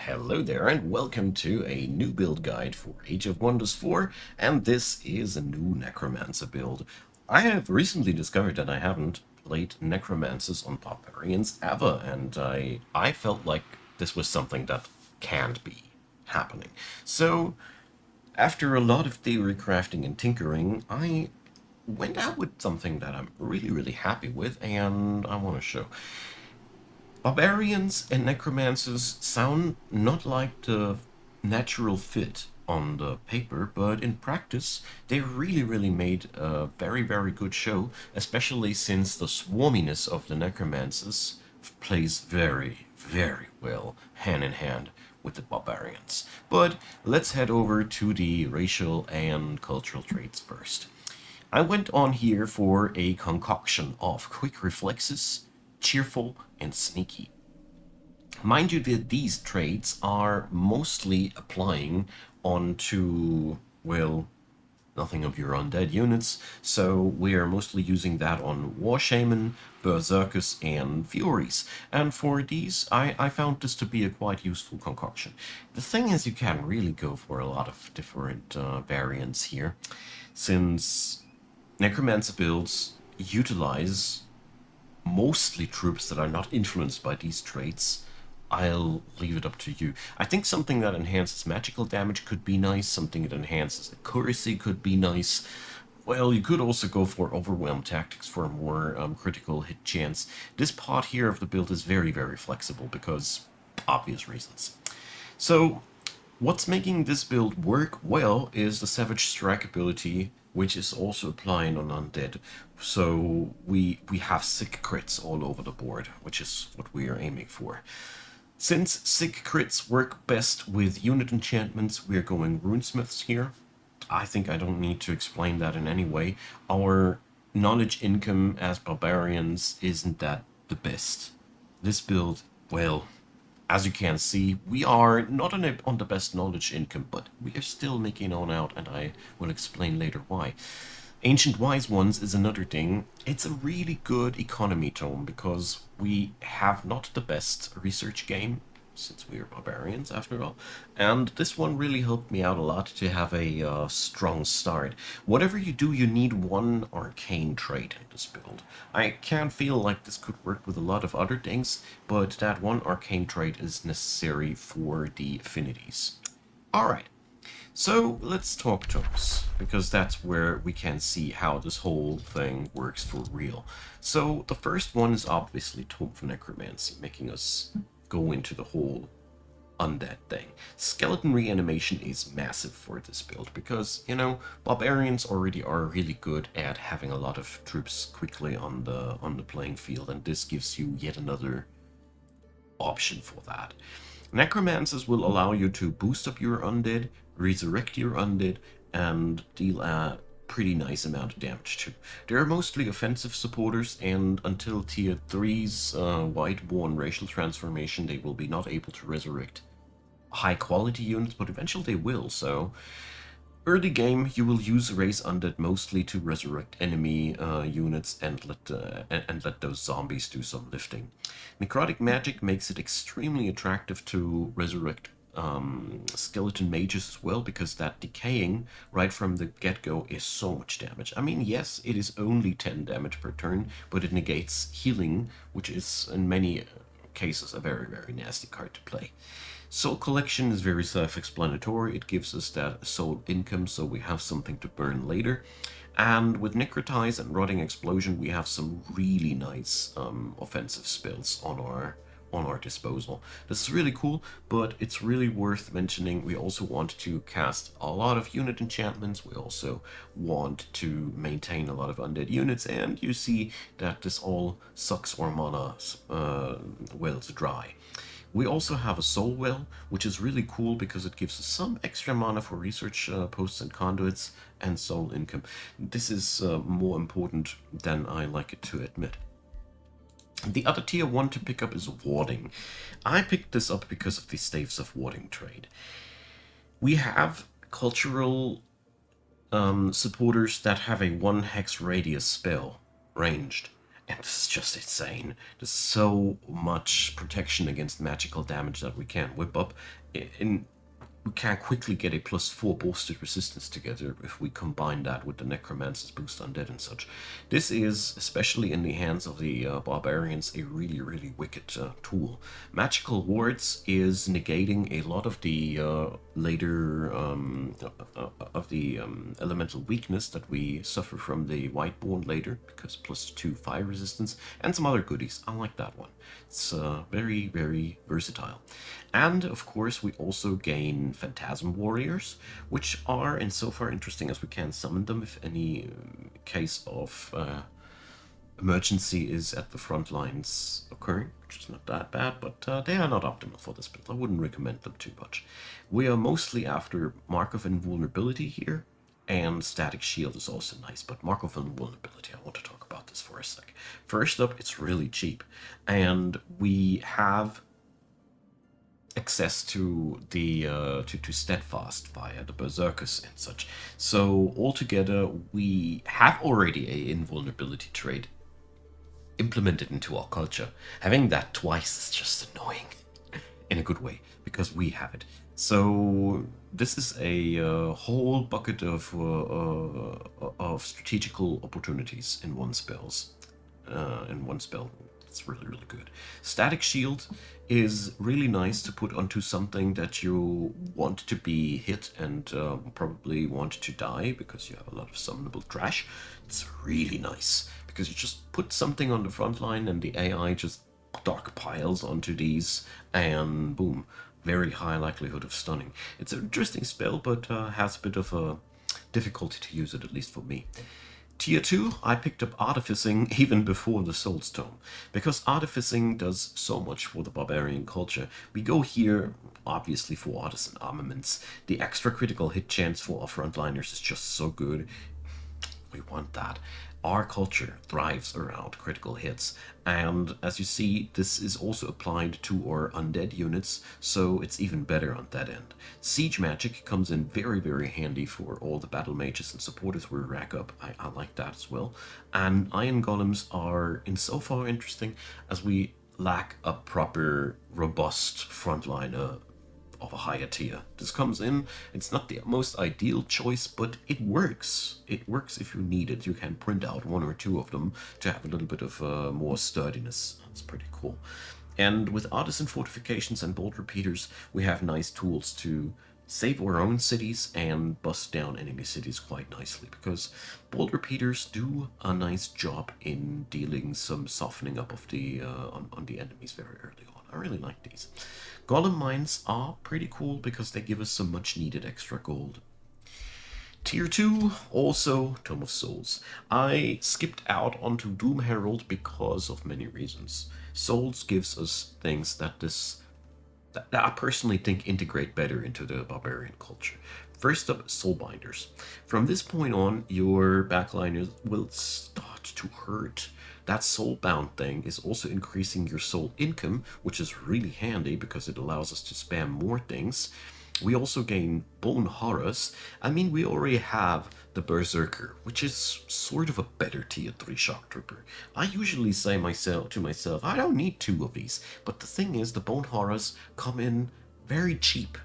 Hello there and welcome to a new build guide for Age of Wonders 4, and this is a new Necromancer build. I have recently discovered that I haven't played Necromancers on Barbarians ever, and I felt like this was something that can't be happening. So, after a lot of theory crafting and tinkering, I went out with something that I'm really happy with, and I want to show. Barbarians and necromancers sound not like the natural fit on the paper, but in practice, they really made a very good show, especially since the swarminess of the necromancers plays very well hand in hand with the barbarians. But let's head over to the racial and cultural traits first. I went on here for a concoction of quick reflexes, cheerful, and sneaky. Mind you that these traits are mostly applying onto, well, nothing of your undead units, so we are mostly using that on War Shaman, Berserkers, and Furies. And for these, I found this to be a quite useful concoction. The thing is, you can really go for a lot of different variants here, since Necromancer builds utilize mostly troops that are not influenced by these traits. I'll leave it up to you. I think something that enhances magical damage could be nice, something that enhances accuracy could be nice. Well, you could also go for overwhelm tactics for a more critical hit chance. This part here of the build is very flexible because obvious reasons. So, what's making this build work well is the Savage Strike ability, which is also applying on undead. So we have sick crits all over the board, which is what we are aiming for. Since sick crits work best with unit enchantments, we are going runesmiths here. I think I don't need to explain that in any way. Our knowledge income as barbarians isn't that the best. This build, well, as you can see, we are not on the best knowledge income, but we are still making on out, and I will explain later why. Ancient Wise Ones is another thing. It's a really good economy tome because we have not the best research game, since we are barbarians after all, and this one really helped me out a lot to have a strong start. Whatever you do, you need one arcane trait in this build. I can feel like this could work with a lot of other things, but that one arcane trait is necessary for the affinities. Alright, so let's talk tomes, because that's where we can see how this whole thing works for real. So the first one is obviously Tome for Necromancy, making us go into the whole undead thing. Skeleton reanimation is massive for this build because, barbarians already are really good at having a lot of troops quickly on the playing field, and this gives you yet another option for that. Necromancers will allow you to boost up your undead, resurrect your undead, and deal a pretty nice amount of damage too. They are mostly offensive supporters, and until tier 3's White-born racial transformation, they will be not able to resurrect high quality units, but eventually they will, so early game, you will use Raise Undead mostly to resurrect enemy units and let those zombies do some lifting. Necrotic magic makes it extremely attractive to resurrect skeleton mages as well, because that decaying right from the get-go is so much damage. I mean, yes, it is only 10 damage per turn, but it negates healing, which is in many cases a very nasty card to play. Soul Collection is very self-explanatory. It gives us that soul income, so we have something to burn later. And with Necrotize and Rotting Explosion, we have some really nice offensive spells on our disposal. This is really cool, but it's really worth mentioning we also want to cast a lot of unit enchantments. We also want to maintain a lot of undead units, and you see that this all sucks our mana wells dry. We also have a Soul Well, which is really cool because it gives us some extra mana for research posts and conduits and soul income. This is more important than I like it to admit. The other tier 1 to pick up is Warding. I picked this up because of the Staves of Warding trade. We have cultural supporters that have a 1 hex radius spell ranged, And this is just insane. There's so much protection against magical damage that we can whip up. In we can quickly get a +4 boosted resistance together if we combine that with the Necromancer's boost undead and such. This is, especially in the hands of the barbarians, a really, really wicked tool. Magical wards is negating a lot of the later of the elemental weakness that we suffer from the Whiteborn later, because +2 fire resistance and some other goodies. I like that one. It's very, very versatile. And of course, we also gain Phantasm Warriors, which are insofar interesting as we can summon them if any case of emergency is at the front lines occurring, which is not that bad, but they are not optimal for this build. I wouldn't recommend them too much. We are mostly after Mark of Invulnerability here, and Static Shield is also nice, but Mark of Invulnerability, I want to talk about this for a sec. First up, it's really cheap, and we have access to the to steadfast via the berserkers and such. So altogether, we have already a invulnerability trait implemented into our culture. Having that twice is just annoying in a good way because we have it. So this is a whole bucket of strategical opportunities in one spells. In one spell, it's really really good. Static shield is really nice to put onto something that you want to be hit and probably want to die because you have a lot of summonable trash. It's really nice because you just put something on the front line and the AI just dark piles onto these and boom, very high likelihood of stunning. It's an interesting spell, but has a bit of a difficulty to use it, at least for me. Tier 2, I picked up Artificing even before the Soul's Tome, because Artificing does so much for the barbarian culture. We go here, obviously, for artisan armaments. The extra critical hit chance for our frontliners is just so good. We want that. Our culture thrives around critical hits, and as you see, this is also applied to our undead units, so it's even better on that end. Siege magic comes in very, very handy for all the battle mages and supporters we rack up. I like that as well. And iron golems are insofar interesting as we lack a proper, robust frontliner of a higher tier. This comes in, it's not the most ideal choice, but it works. It works if you need it. You can print out one or two of them to have a little bit of more sturdiness. That's pretty cool. And with artisan fortifications and bolt repeaters, we have nice tools to save our own cities and bust down enemy cities quite nicely, because bolt repeaters do a nice job in dealing some softening up of the on the enemies very early on. I really like these. Golem mines are pretty cool because they give us some much needed extra gold. Tier 2, also Tome of Souls. I skipped out onto Doom Herald because of many reasons. Souls gives us things that I personally think integrate better into the barbarian culture. First up, Soulbinders. From this point on, your backliners will start to hurt. That soulbound thing is also increasing your soul income, which is really handy because it allows us to spam more things. We also gain Bone Horrors. I mean, we already have the Berserker, which is sort of a better tier 3 Shock Trooper. I usually say to myself, I don't need two of these. But the thing is, the Bone Horrors come in very cheap,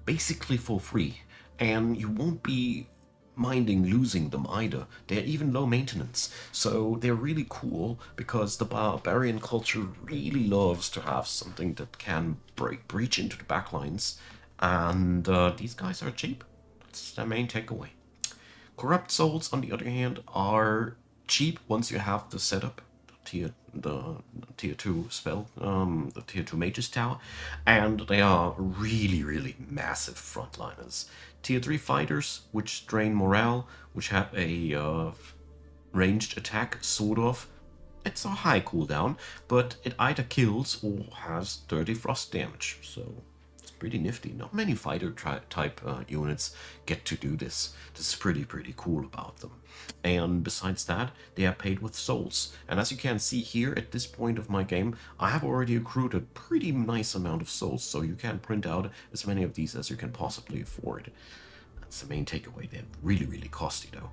basically for free. And you won't be minding losing them either. They're even low maintenance. So they're really cool because the barbarian culture really loves to have something that can breach into the backlines. And these guys are cheap. That's the main takeaway. Corrupt souls, on the other hand, are cheap once you have the setup, the tier 2 spell, the tier 2 mages tower, and they are really, really massive frontliners. Tier 3 fighters, which drain morale, which have a ranged attack, sort of. It's a high cooldown, but it either kills or has 30 frost damage, so it's pretty nifty. Not many fighter type units get to do this. This is pretty cool about them. And besides that, they are paid with souls. And as you can see here, at this point of my game, I have already accrued a pretty nice amount of souls, so you can print out as many of these as you can possibly afford. That's the main takeaway. They're really, really costly though.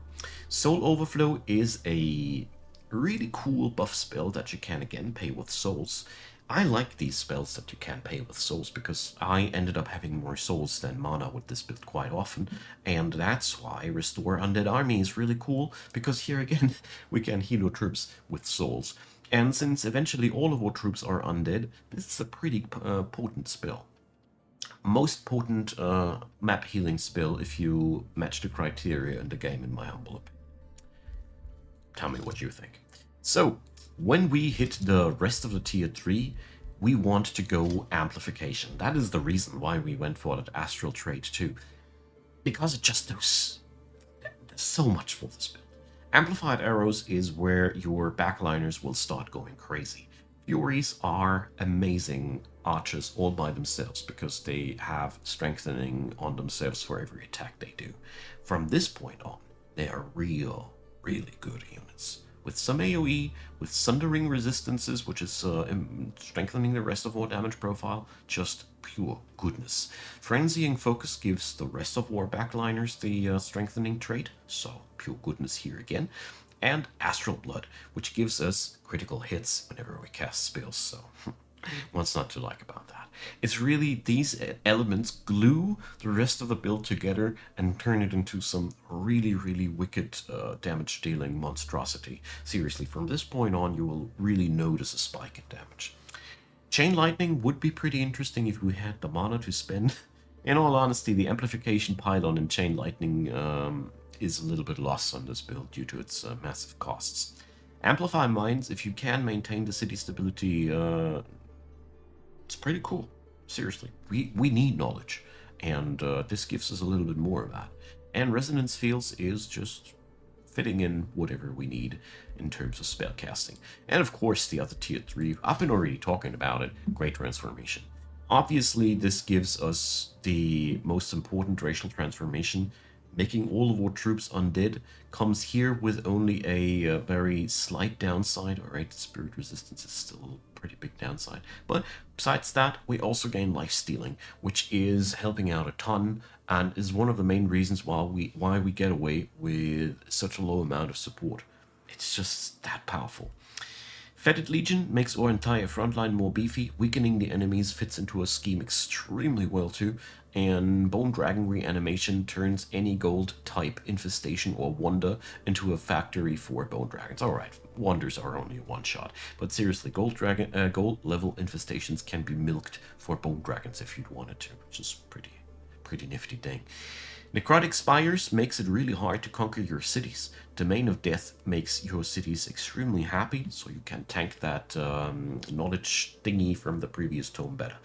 Soul Overflow is a A really cool buff spell that you can again pay with souls. I like these spells that you can pay with souls because I ended up having more souls than mana with this build quite often, and that's why Restore Undead Army is really cool, because here again we can heal our troops with souls. And since eventually all of our troops are undead, this is a pretty potent spell. Most potent map healing spell if you match the criteria in the game, in my humble opinion. Tell me what you think. So, when we hit the rest of the tier 3, we want to go amplification. That is the reason why we went for that astral trait too. Because it just does so much for this build. Amplified arrows is where your backliners will start going crazy. Furies are amazing archers all by themselves because they have strengthening on themselves for every attack they do. From this point on, they are really good units. With some AoE, with sundering resistances, which is strengthening the rest of our damage profile, just pure goodness. Frenzying Focus gives the rest of our backliners the strengthening trait, so pure goodness here again. And Astral Blood, which gives us critical hits whenever we cast spells, so what's not to like about that? It's really these elements glue the rest of the build together and turn it into some really wicked damage dealing monstrosity. Seriously, from this point on, you will really notice a spike in damage. Chain Lightning would be pretty interesting if we had the mana to spend. In all honesty, the amplification pylon in Chain Lightning is a little bit lost on this build due to its massive costs. Amplify Mines, if you can maintain the city stability, it's pretty cool. Seriously, we need knowledge, and this gives us a little bit more of that. And Resonance Fields is just fitting in whatever we need in terms of spell casting. And of course, the other tier 3, I've been already talking about it, Great Transformation. Obviously, this gives us the most important racial transformation. Making all of our troops undead comes here with only a very slight downside. Alright, spirit resistance is still a pretty big downside. But besides that, we also gain life stealing, which is helping out a ton and is one of the main reasons why we get away with such a low amount of support. It's just that powerful. Fetid Legion makes our entire frontline more beefy, weakening the enemies fits into a scheme extremely well too, and Bone Dragon Reanimation turns any gold type, infestation, or wonder into a factory for Bone Dragons. Alright, wonders are only a one-shot, but seriously, gold level infestations can be milked for Bone Dragons if you'd wanted to, which is pretty nifty thing. Necrotic Spires makes it really hard to conquer your cities. Domain of Death makes your cities extremely happy, so you can tank that knowledge thingy from the previous tome better.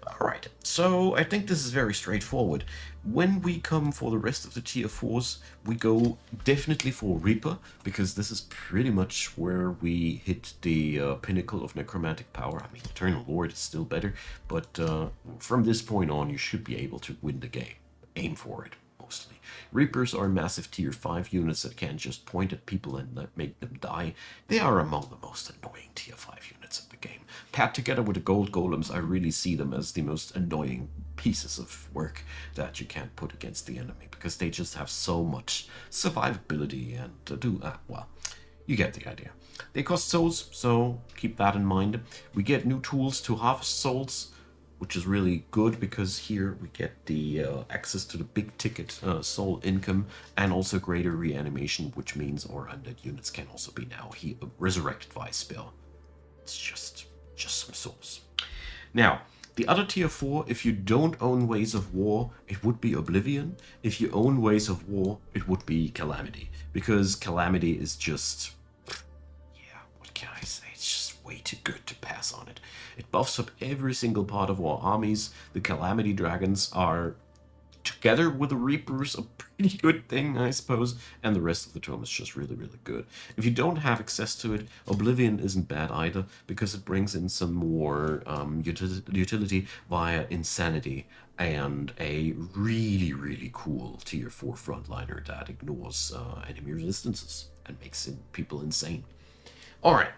Alright, so I think this is very straightforward. When we come for the rest of the tier 4s, we go definitely for Reaper, because this is pretty much where we hit the pinnacle of necromantic power. I mean, Eternal Lord is still better, but from this point on, you should be able to win the game. Aim for it, mostly. Reapers are massive tier 5 units that can just point at people and make them die. They are among the most annoying tier 5 units in the game. Paired together with the gold golems, I really see them as the most annoying pieces of work that you can put against the enemy, because they just have so much survivability and well, you get the idea. They cost souls, so keep that in mind. We get new tools to harvest souls, which is really good because here we get the access to the big ticket soul income and also greater reanimation, which means our undead units can also be now resurrected via spell. It's just some souls. Now, the other tier 4, if you don't own Ways of War, it would be Oblivion. If you own Ways of War, it would be Calamity, because Calamity is just, yeah, what can I say? It's just way too good to pass on it. It buffs up every single part of our armies. The Calamity Dragons are, together with the Reapers, a pretty good thing, I suppose. And the rest of the tome is just really good. If you don't have access to it, Oblivion isn't bad either, because it brings in some more utility via Insanity and a really cool tier 4 frontliner that ignores enemy resistances and makes people insane. Alright.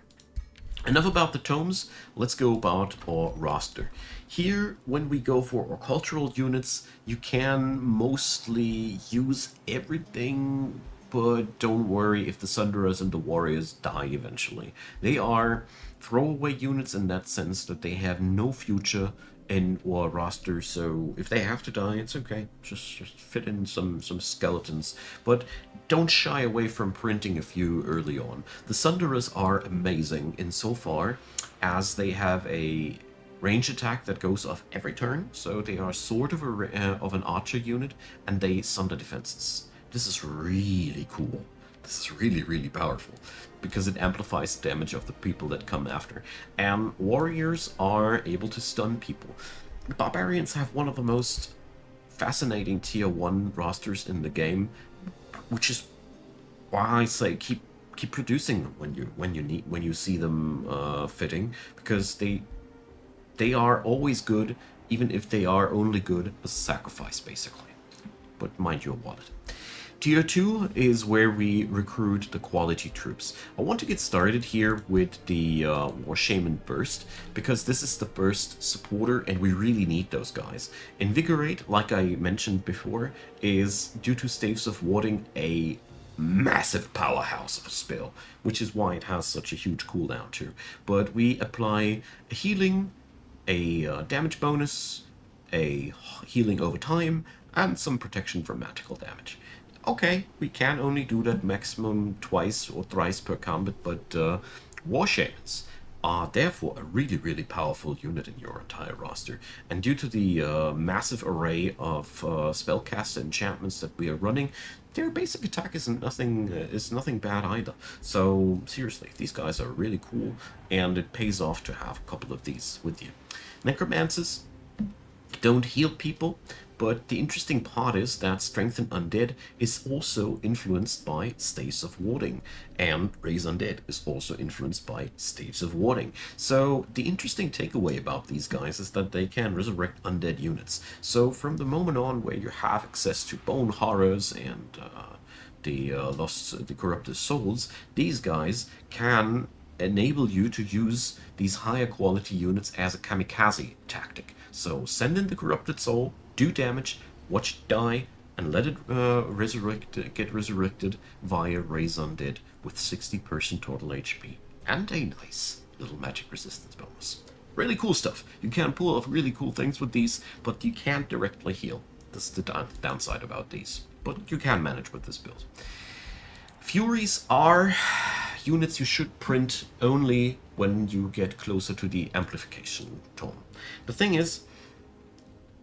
Enough about the tomes, let's go about our roster. Here, when we go for our cultural units, you can mostly use everything but don't worry if the Sunderers and the Warriors die eventually. They are throwaway units in that sense that they have no future in our roster, so if they have to die, it's okay. Just fit in some skeletons, but don't shy away from printing a few early on. The Sunderers are amazing insofar as they have a range attack that goes off every turn, so they are sort of of an archer unit, and they sunder defenses. This is really cool. This is really, really powerful because it amplifies the damage of the people that come after. And warriors are able to stun people. Barbarians have one of the most fascinating tier 1 rosters in the game, which is why I say keep producing them when you see them fitting, because they are always good, even if they are only good as a sacrifice, basically. But mind your wallet. Tier 2 is where we recruit the quality troops. I want to get started here with the War Shaman Burst, because this is the burst supporter and we really need those guys. Invigorate, like I mentioned before, is, due to Staves of Warding, a massive powerhouse of a spell, which is why it has such a huge cooldown too. But we apply a healing, a damage bonus, a healing over time, and some protection from magical damage. Okay, we can only do that maximum twice or thrice per combat, but War Shamans are therefore a really, really powerful unit in your entire roster. And due to the massive array of spellcaster enchantments that we are running, their basic attack is nothing bad either. So seriously, these guys are really cool, and it pays off to have a couple of these with you. Necromancers don't heal people, but the interesting part is that Strength and Undead is also influenced by Staves of Warding, and Raise Undead is also influenced by Staves of Warding. So the interesting takeaway about these guys is that they can resurrect undead units. So from the moment on where you have access to Bone Horrors and the Corrupted Souls, these guys can enable you to use these higher quality units as a kamikaze tactic. So send in the Corrupted Soul, do damage, watch it die, and let it get resurrected via Raise Undead with 60% total HP. And a nice little magic resistance bonus. Really cool stuff. You can pull off really cool things with these, but you can't directly heal. That's the downside about these. But you can manage with this build. Furies are units you should print only when you get closer to the amplification tome. The thing is,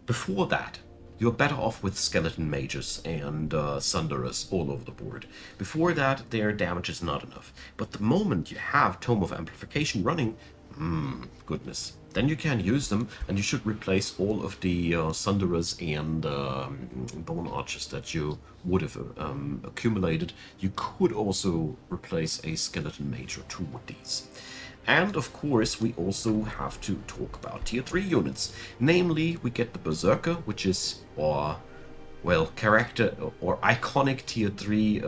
before that, you're better off with skeleton mages and sunderers all over the board. Before that, their damage is not enough. But the moment you have Tome of Amplification running, goodness, then you can use them, and you should replace all of the sunderers and bone archers that you would have accumulated. You could also replace a skeleton mage or two with these. And of course, we also have to talk about tier 3 units. Namely, we get the Berserker, which is our, well, character or iconic tier 3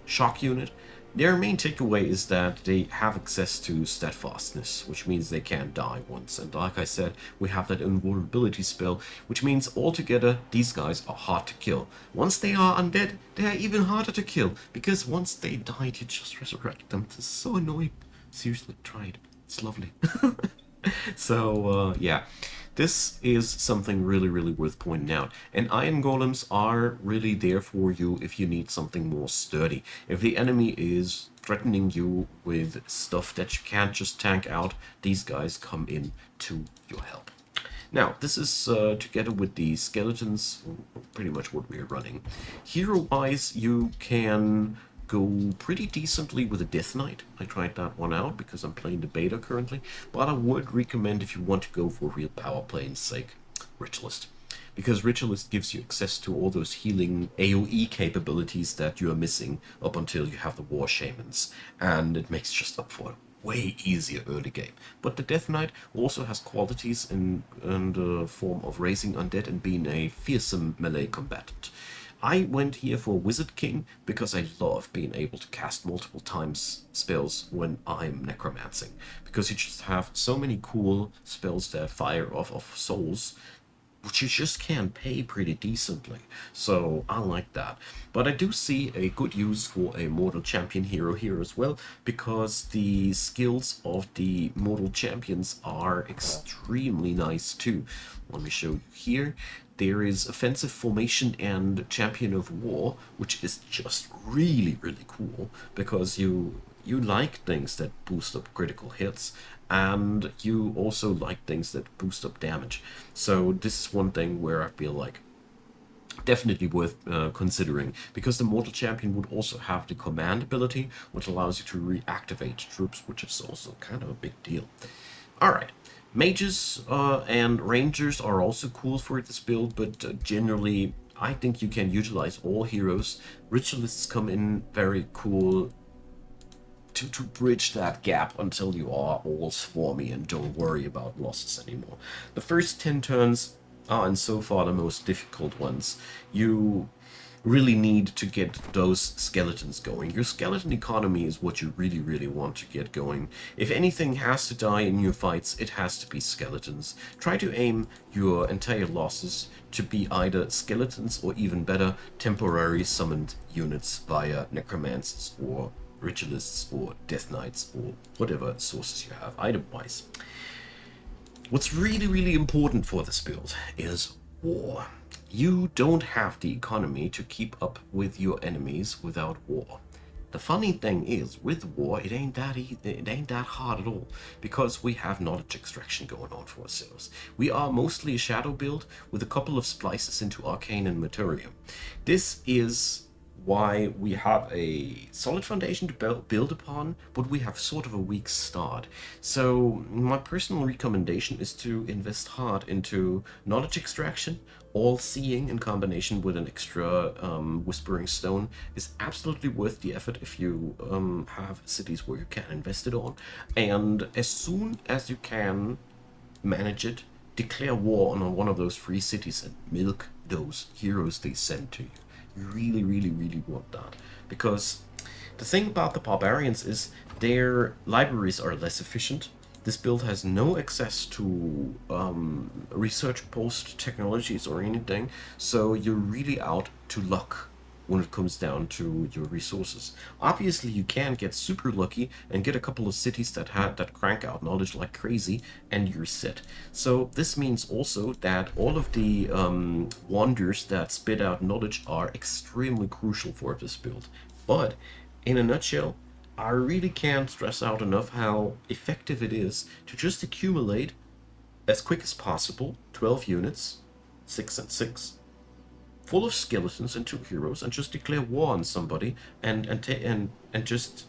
shock unit. Their main takeaway is that they have access to steadfastness, which means they can't die once. And like I said, we have that invulnerability spell, which means altogether these guys are hard to kill. Once they are undead, they are even harder to kill, because once they died, you just resurrect them. This is so annoying. Seriously, try it. It's lovely. So, yeah. This is something really, really worth pointing out. And iron golems are really there for you if you need something more sturdy. If the enemy is threatening you with stuff that you can't just tank out, these guys come in to your help. Now, this is together with the skeletons, pretty much what we're running. Hero-wise, you can go pretty decently with a Death Knight. I tried that one out because I'm playing the beta currently, but I would recommend, if you want to go for real power playing's sake, Ritualist. Because Ritualist gives you access to all those healing AoE capabilities that you are missing up until you have the War Shamans, and it makes just up for a way easier early game. But the Death Knight also has qualities in the form of raising undead and being a fearsome melee combatant. I went here for Wizard King because I love being able to cast multiple times spells when I'm necromancing. Because you just have so many cool spells that fire off of souls which you just can pay pretty decently. So I like that. But I do see a good use for a mortal champion hero here as well, because the skills of the mortal champions are extremely nice too. Let me show you here. There is offensive formation and champion of war, which is just really, really cool, because you like things that boost up critical hits, and you also like things that boost up damage. So this is one thing where I feel like definitely worth considering, because the mortal champion would also have the command ability, which allows you to reactivate troops, which is also kind of a big deal. All right. Mages and rangers are also cool for this build, but generally I think you can utilize all heroes. Ritualists come in very cool to bridge that gap until you are all swarmy and don't worry about losses anymore. The first 10 turns are, and so far, the most difficult ones. You really need to get those skeletons going. Your skeleton economy is what you really, really want to get going. If anything has to die in your fights, it has to be skeletons. Try to aim your entire losses to be either skeletons or, even better, temporary summoned units via necromancers or ritualists or death knights or whatever sources you have item-wise. What's really, really important for this build is war. You don't have the economy to keep up with your enemies without war. The funny thing is, with war, it ain't that hard at all, because we have knowledge extraction going on for ourselves. We are mostly a shadow build with a couple of splices into arcane and materium. This is why we have a solid foundation to build upon, but we have sort of a weak start. So my personal recommendation is to invest hard into knowledge extraction. All seeing in combination with an extra whispering stone is absolutely worth the effort if you have cities where you can invest it on. And as soon as you can manage it, declare war on one of those free cities and milk those heroes they send to you. You really, really, really want that. Because the thing about the barbarians is their libraries are less efficient. This build has no access to research post technologies or anything, so you're really out to luck when it comes down to your resources. Obviously, you can get super lucky and get a couple of cities that crank out knowledge like crazy, and you're set. So this means also that all of the wonders that spit out knowledge are extremely crucial for this build. But in a nutshell, I really can't stress out enough how effective it is to just accumulate as quick as possible 12 units, 6 and 6, full of skeletons and 2 heroes, and just declare war on somebody and just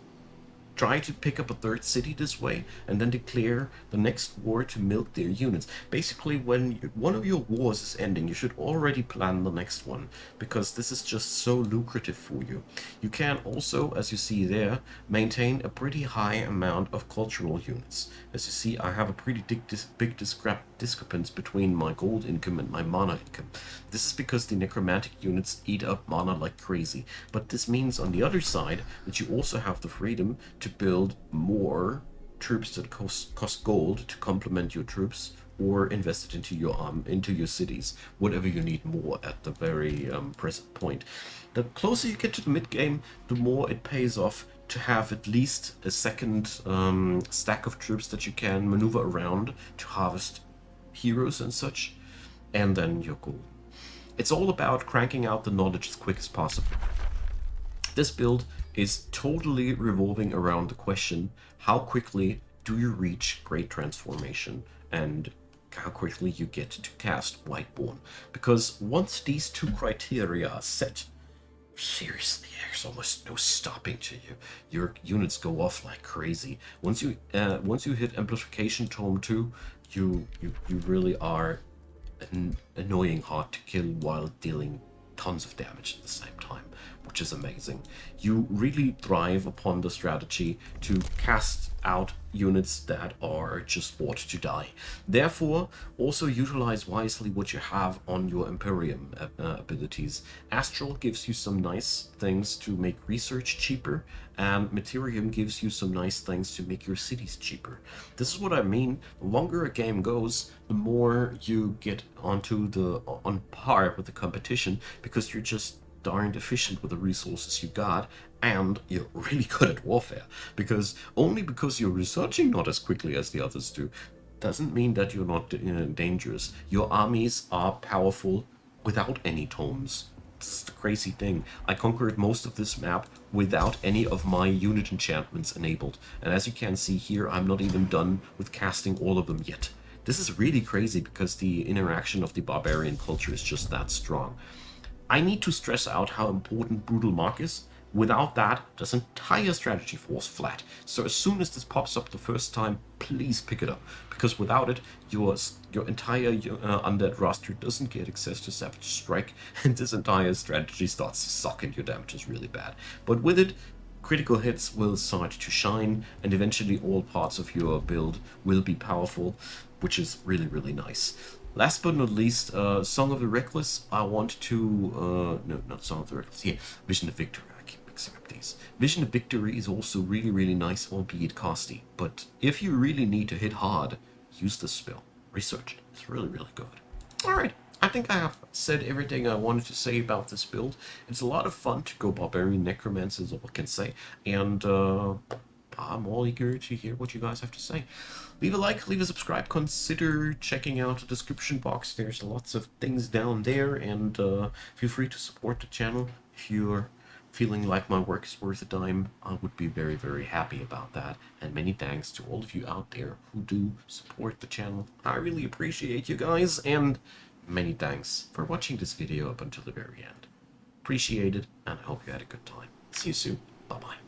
try to pick up a third city this way, and then declare the next war to milk their units. Basically, when one of your wars is ending, you should already plan the next one, because this is just so lucrative for you. You can also, as you see there, maintain a pretty high amount of cultural units. As you see, I have a pretty big discrepancy between my gold income and my mana income. This is because the necromantic units eat up mana like crazy, but this means on the other side that you also have the freedom to build more troops that cost gold to complement your troops, or invest it into your cities, whatever you need more at the very present point. The closer you get to the mid game, the more it pays off to have at least a second stack of troops that you can maneuver around to harvest heroes and such, and then you're cool. It's all about cranking out the knowledge as quick as possible. This build is totally revolving around the question, how quickly do you reach Great Transformation, and how quickly you get to cast Whiteborn. Because once these two criteria are set, seriously, there's almost no stopping to you. Your units go off like crazy. Once you hit Amplification Tome 2, you really are annoying hard to kill while dealing tons of damage at the same time. which is amazing. You really thrive upon the strategy to cast out units that are just bought to die. Therefore, also utilize wisely what you have on your Imperium abilities. Astral gives you some nice things to make research cheaper, and Materium gives you some nice things to make your cities cheaper. This is what I mean. The longer a game goes, the more you get on par with the competition, because you're just darned efficient with the resources you got, and you're really good at warfare. Because only because you're researching not as quickly as the others do doesn't mean that you're not dangerous. Your armies are powerful without any tomes. This is the crazy thing. I conquered most of this map without any of my unit enchantments enabled. And as you can see here, I'm not even done with casting all of them yet. This is really crazy because the interaction of the barbarian culture is just that strong. I need to stress out how important Brutal Mark is. Without that, this entire strategy falls flat. So as soon as this pops up the first time, please pick it up. Because without it, your entire undead roster doesn't get access to Savage Strike, and this entire strategy starts to suck and your damage is really bad. But with it, critical hits will start to shine, and eventually all parts of your build will be powerful, which is really, really nice. Last but not least, Song of the Reckless. I want to... no, not Song of the Reckless. Here, Vision of Victory. I keep mixing up these. Vision of Victory is also really, really nice, albeit costly. But if you really need to hit hard, use this spell. Research it. It's really, really good. Alright, I think I have said everything I wanted to say about this build. It's a lot of fun to go Barbarian Necromancer, is all I can say. And I'm all eager to hear what you guys have to say. Leave a like, leave a subscribe, consider checking out the description box. There's lots of things down there, and feel free to support the channel. If you're feeling like my work is worth a dime, I would be very, very happy about that. And many thanks to all of you out there who do support the channel. I really appreciate you guys, and many thanks for watching this video up until the very end. Appreciate it, and I hope you had a good time. See you soon. Bye-bye.